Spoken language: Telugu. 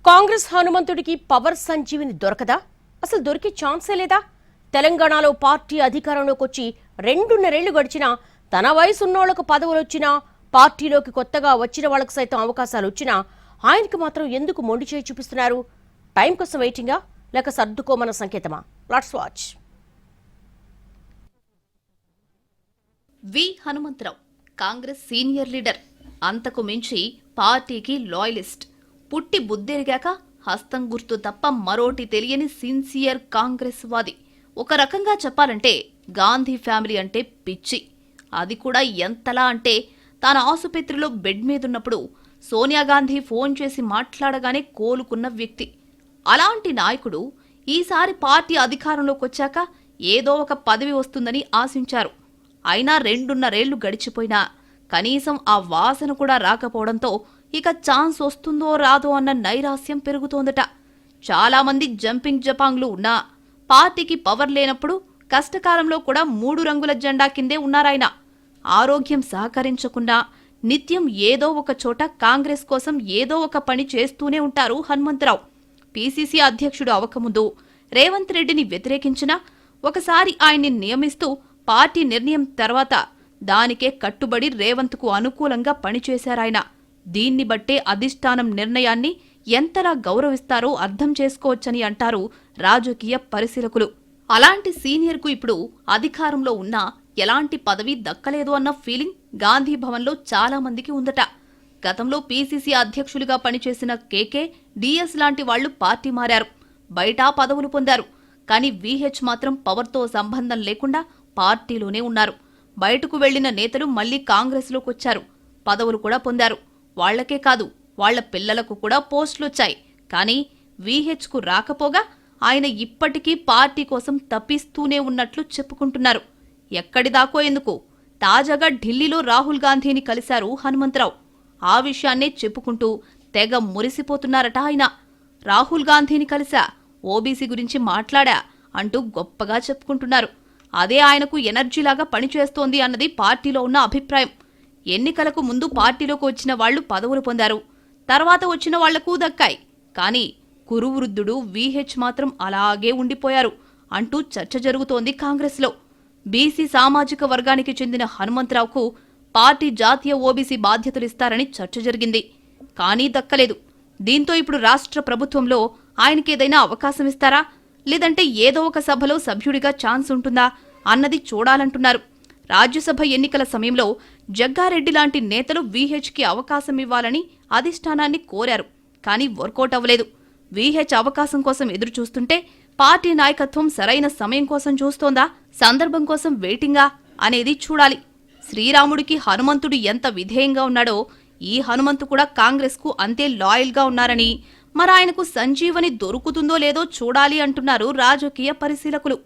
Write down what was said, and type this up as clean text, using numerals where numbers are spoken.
కాంగ్రెస్ హనుమంతుడికి పవర్ సంజీవిని దొరకదా? అసలు దొరికే ఛాన్సే లేదా? తెలంగాణలో పార్టీ అధికారంలోకి వచ్చి 2.5 ఏళ్లు గడిచినా తన వయసున్నోళ్లకు పదవులు వచ్చినా పార్టీలోకి కొత్తగా వచ్చిన వాళ్లకు సైతం అవకాశాలు వచ్చినా ఆయనకి మాత్రం ఎందుకు మొండి చేయి చూపిస్తున్నారు? టైం కోసం వెయిటింగా లేక సర్దుకోమన్న సంకేతమా? Let's watch. V Hanumantharao Congress senior leader, అంతకు మించి పార్టీకి లాయలిస్ట్. పుట్టి బుద్ధెరిగాక హస్తం గుర్తు తప్ప మరోటి తెలియని సిన్సియర్ కాంగ్రెస్ వాది. ఒక రకంగా చెప్పాలంటే గాంధీ ఫ్యామిలీ అంటే పిచ్చి. అది కూడా ఎంతలా అంటే తాను ఆసుపత్రిలో బెడ్ మీదున్నప్పుడు సోనియా గాంధీ ఫోన్ చేసి మాట్లాడగానే కోలుకున్న వ్యక్తి. అలాంటి నాయకుడు ఈసారి పార్టీ అధికారంలోకి వచ్చాక ఏదో ఒక పదవి వస్తుందని ఆశించారు. అయినా 2.5 ఏళ్లు గడిచిపోయినా కనీసం ఆ వాసన కూడా రాకపోవడంతో ఇక ఛాన్స్ వస్తుందో రాదో అన్న నైరాస్యం పెరుగుతోందట. చాలామంది జంపింగ్ జపాంగ్లు ఉన్నా పార్టీకి పవర్ లేనప్పుడు కష్టకాలంలో కూడా 3 రంగుల జెండా కిందే ఉన్నారాయన. ఆరోగ్యం సహకరించకుండా నిత్యం ఏదో ఒక చోట కాంగ్రెస్ కోసం ఏదో ఒక పని చేస్తూనే ఉంటారు హనుమంతరావు. పీసీసీ అధ్యక్షుడు అవకముందు రేవంత్ రెడ్డిని వ్యతిరేకించినా ఒకసారి ఆయన్ని నియమిస్తూ పార్టీ నిర్ణయం తర్వాత దానికే కట్టుబడి రేవంత్కు అనుకూలంగా పనిచేశారాయన. దీన్ని బట్టే అధిష్టానం నిర్ణయాన్ని ఎంతలా గౌరవిస్తారో అర్థం చేసుకోవచ్చని అంటారు రాజకీయ పరిశీలకులు. అలాంటి సీనియర్కు ఇప్పుడు అధికారంలో ఉన్నా ఎలాంటి పదవి దక్కలేదు అన్న ఫీలింగ్ గాంధీ భవన్లో చాలా మందికి ఉందట. గతంలో పీసీసీ అధ్యక్షులుగా పనిచేసిన కేకే, డిఎస్ లాంటి వాళ్లు పార్టీ మారారు, బయట పదవులు పొందారు. కానీ వీహెచ్ మాత్రం పవర్తో సంబంధం లేకుండా పార్టీలోనే ఉన్నారు. బయటకు వెళ్లిన నేతలు మళ్లీ కాంగ్రెస్లోకి వచ్చారు, పదవులు కూడా పొందారు. వాళ్లకే కాదు వాళ్ల పిల్లలకు కూడా పోస్టులొచ్చాయి. కానీ వీహెచ్కు రాకపోగా ఆయన ఇప్పటికీ పార్టీ కోసం తప్పిస్తూనే ఉన్నట్లు చెప్పుకుంటున్నారు. ఎక్కడిదాకో ఎందుకు, తాజాగా ఢిల్లీలో రాహుల్ గాంధీని కలిశారు హనుమంతరావు. ఆ విషయాన్నే చెప్పుకుంటూ తెగ మురిసిపోతున్నారట ఆయన. రాహుల్ గాంధీని కలిసా, ఓబీసీ గురించి మాట్లాడా అంటూ గొప్పగా చెప్పుకుంటున్నారు. అదే ఆయనకు ఎనర్జీలాగా పనిచేస్తోంది అన్నది పార్టీలో ఉన్న అభిప్రాయం. ఎన్నికలకు ముందు పార్టీలోకి వచ్చిన వాళ్లు పదవులు పొందారు, తర్వాత వచ్చిన వాళ్లకు దక్కాయి. కానీ కురువృద్ధుడు వీహెచ్ మాత్రం అలాగే ఉండిపోయారు అంటూ చర్చ జరుగుతోంది కాంగ్రెస్లో. బీసీ సామాజిక వర్గానికి చెందిన హనుమంతరావుకు పార్టీ జాతీయ ఓబీసీ బాధ్యతలిస్తారని చర్చ జరిగింది, కానీ దక్కలేదు. దీంతో ఇప్పుడు రాష్ట్ర ప్రభుత్వంలో ఆయనకేదైనా అవకాశం ఇస్తారా, లేదంటే ఏదో ఒక సభలో సభ్యుడిగా ఛాన్స్ ఉంటుందా అన్నది చూడాలంటున్నారు. రాజ్యసభ ఎన్నికల సమయంలో జగ్గారెడ్డి లాంటి నేతలు వీహెచ్కి అవకాశం ఇవ్వాలని అధిష్టానాన్ని కోరారు, కానీ వర్కౌట్ అవ్వలేదు. వీహెచ్ అవకాశం కోసం ఎదురుచూస్తుంటే పార్టీ నాయకత్వం సరైన సమయం కోసం చూస్తోందా, సందర్భం కోసం వెయిటింగా అనేది చూడాలి. శ్రీరాముడికి హనుమంతుడు ఎంత విధేయంగా ఉన్నాడో ఈ హనుమంతు కూడా కాంగ్రెస్కు అంతే లాయల్గా ఉన్నారని, మరాయనకు సంజీవని దొరుకుతుందో లేదో చూడాలి అంటున్నారు రాజకీయ పరిశీలకులు.